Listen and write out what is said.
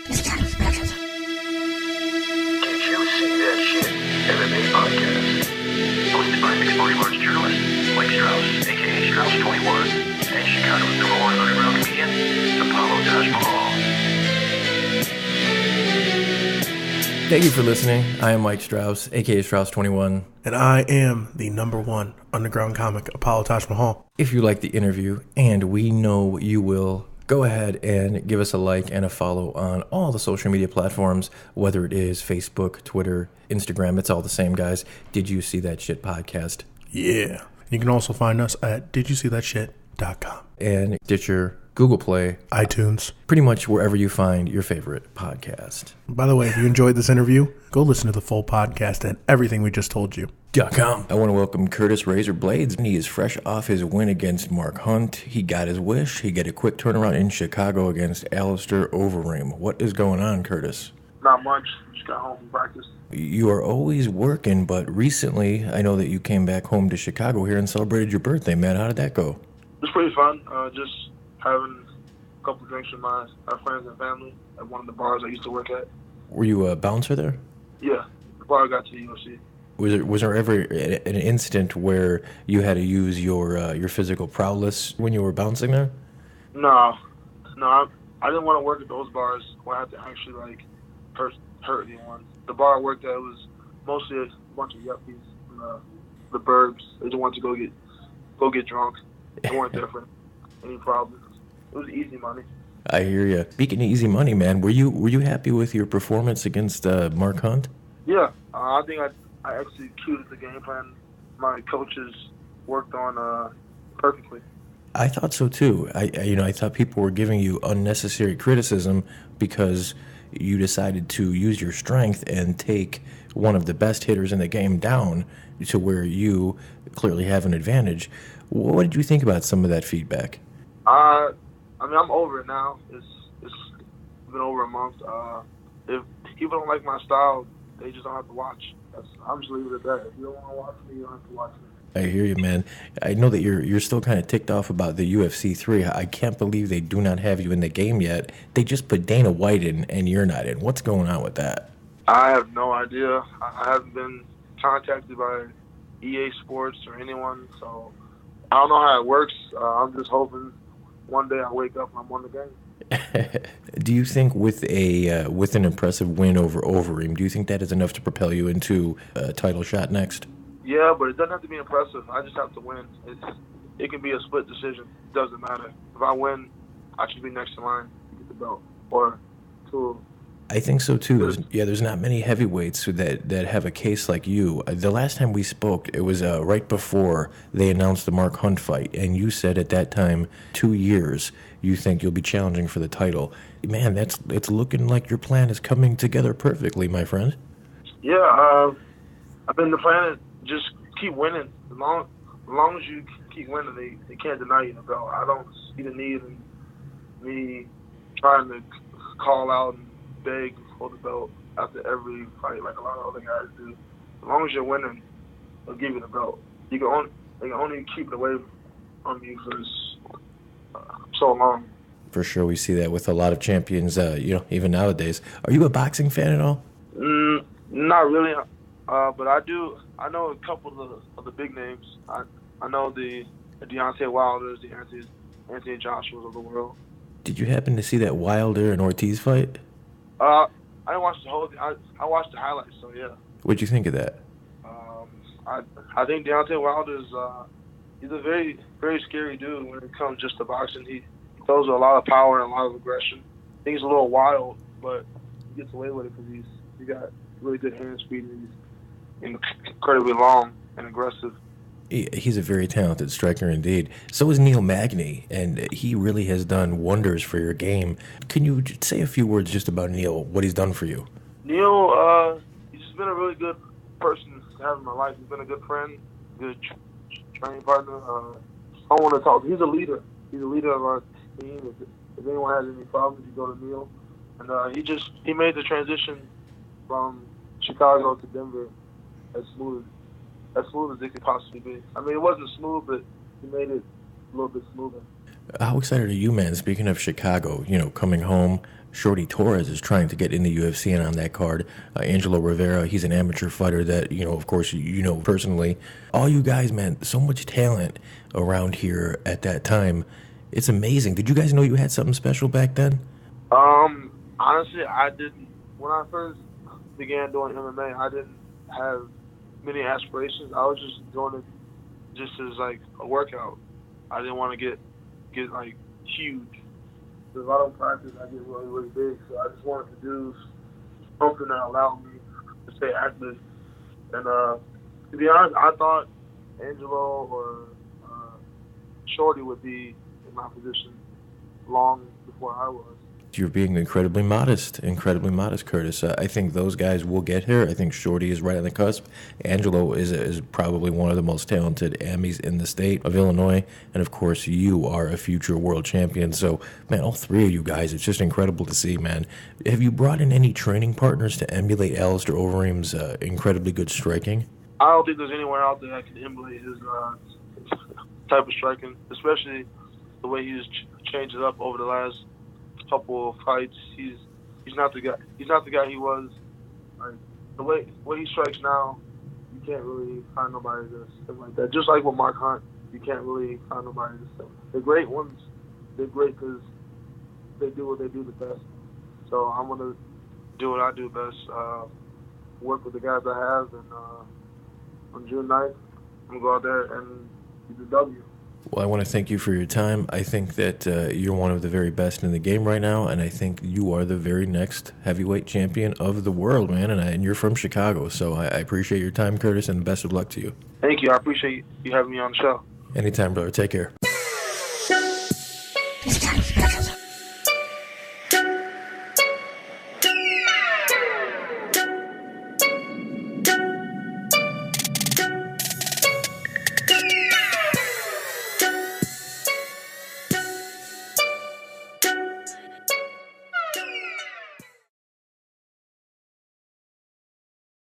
Did you see that shit? MMA podcast. Hosted by mixed martial arts journalist Mike Strauss, aka Strauss21, and Chicago's number one underground comedian, Apollo Taj Mahal. Thank you for listening. I am Mike Strauss, aka Strauss21. And I am the number one underground comic, Apollo Taj Mahal. If you like the interview, and we know you will, go ahead and give us a like and a follow on all the social media platforms, whether it is Facebook, Twitter, Instagram. It's all the same, guys. Did You See That Shit podcast? Yeah. You can also find us at didyousee.shit.com. And Stitcher, Google Play, iTunes. pretty much wherever you find your favorite podcast. By the way, if you enjoyed this interview, go listen to the full podcast and everything we just told you. .com. I want to welcome Curtis Razor Blaydes. He is fresh off his win against Mark Hunt. He got his wish. He got a quick turnaround in Chicago against Alistair Overeem. What is going on, Curtis? Not much. Just got home from practice. You are always working, but recently I know that you came back home to Chicago here and celebrated your birthday, man. How did that go? It was pretty fun. Just having a couple drinks with my friends and family at one of the bars I used to work at. Were you a bouncer there? Yeah, the bar I got to the UFC. Was there ever an instant where you had to use your physical prowess when you were bouncing there? No, I didn't want to work at those bars where I had to actually hurt anyone. The bar I worked at was mostly a bunch of yuppies from the burbs. They just wanted to go get drunk. They weren't there for any problems. It was easy money. I hear you. Speaking of easy money, man, were you happy with your performance against Mark Hunt? Yeah, I think I executed the game plan my coaches worked on perfectly. I thought so too. I thought people were giving you unnecessary criticism because you decided to use your strength and take one of the best hitters in the game down to where you clearly have an advantage. What did you think about some of that feedback? I'm over it now. It's been over a month. If people don't like my style, they just don't have to watch. I'm just leaving it at that. If you don't want to watch me, you don't have to watch me. I hear you, man. I know that you're still kind of ticked off about the UFC 3. I can't believe they do not have you in the game yet. They just put Dana White in, and you're not in. What's going on with that? I have no idea. I haven't been contacted by EA Sports or anyone, so I don't know how it works. I'm just hoping one day I wake up and I'm on the game. Do you think with an impressive win over Overeem, do you think that is enough to propel you into a title shot next? Yeah, but it doesn't have to be impressive. I just have to win. It can be a split decision. It doesn't matter. If I win, I should be next in line to get the belt or two. I think so too. There's not many heavyweights that have a case like you. The last time we spoke, it was right before they announced the Mark Hunt fight, and you said at that time, 2 years, you think you'll be challenging for the title. Man, it's looking like your plan is coming together perfectly, my friend. Yeah, I've been the plan is just keep winning. As long as you keep winning, they can't deny you the belt. I don't see the need in me trying to call out and beg for the belt after every fight like a lot of other guys do. As long as you're winning, they'll give you the belt. They can only keep it away from you for so long. For sure, we see that with a lot of champions, even nowadays. Are you a boxing fan at all? Not really, but I do. I know a couple of the big names. I know the Deontay Wilders, the Anthony Joshuas of the world. Did you happen to see that Wilder and Ortiz fight? I didn't watch the whole thing. I watched the highlights, so yeah. What'd you think of that? I think Deontay Wilder's he's a very, very scary dude when it comes just to boxing. He throws with a lot of power and a lot of aggression. I think he's a little wild, but he gets away with it because he's got really good hand speed and he's incredibly long and aggressive. He's a very talented striker indeed. So is Neil Magny, and he really has done wonders for your game. Can you say a few words just about Neil, what he's done for you? Neil, he's just been a really good person to have in my life. He's been a good friend, good training partner. I want to talk. He's a leader. He's a leader of our team. If anyone has any problems, you go to Neil. And he made the transition from Chicago to Denver as smooth as it could possibly be. I mean, it wasn't smooth, but he made it a little bit smoother. How excited are you, man? Speaking of Chicago, coming home, Shorty Torres is trying to get in the UFC and on that card. Angelo Rivera, he's an amateur fighter that, of course, you know personally. All you guys, man, so much talent around here at that time. It's amazing. Did you guys know you had something special back then? Honestly, I didn't. When I first began doing MMA, I didn't have many aspirations. I was just doing it just as like a workout. I didn't want to get like huge. If I don't practice, I get really, really big. So I just wanted to do something that allowed me to stay active. And to be honest, I thought Angelo or Shorty would be in my position long before I was. You're being incredibly modest, Curtis. I think those guys will get here. I think Shorty is right on the cusp. Angelo is probably one of the most talented Amis in the state of Illinois. And, of course, you are a future world champion. So, man, all three of you guys, it's just incredible to see, man. Have you brought in any training partners to emulate Alistair Overeem's incredibly good striking? I don't think there's anywhere out there that can emulate his type of striking, especially the way he's changed it up over the last couple of fights. He's not the guy. He's not the guy he was. Like the way he strikes now, you can't really find nobody that's something like that. Just like with Mark Hunt, you can't really find nobody that's the great ones. They're great because they do what they do the best. So I'm gonna do what I do best. Work with the guys I have, and on June 9th, I'm gonna go out there and get the W. Well, I want to thank you for your time. I think that you're one of the very best in the game right now, and I think you are the very next heavyweight champion of the world, man, and you're from Chicago, so I appreciate your time, Curtis, and best of luck to you. Thank you. I appreciate you having me on the show. Anytime, brother. Take care.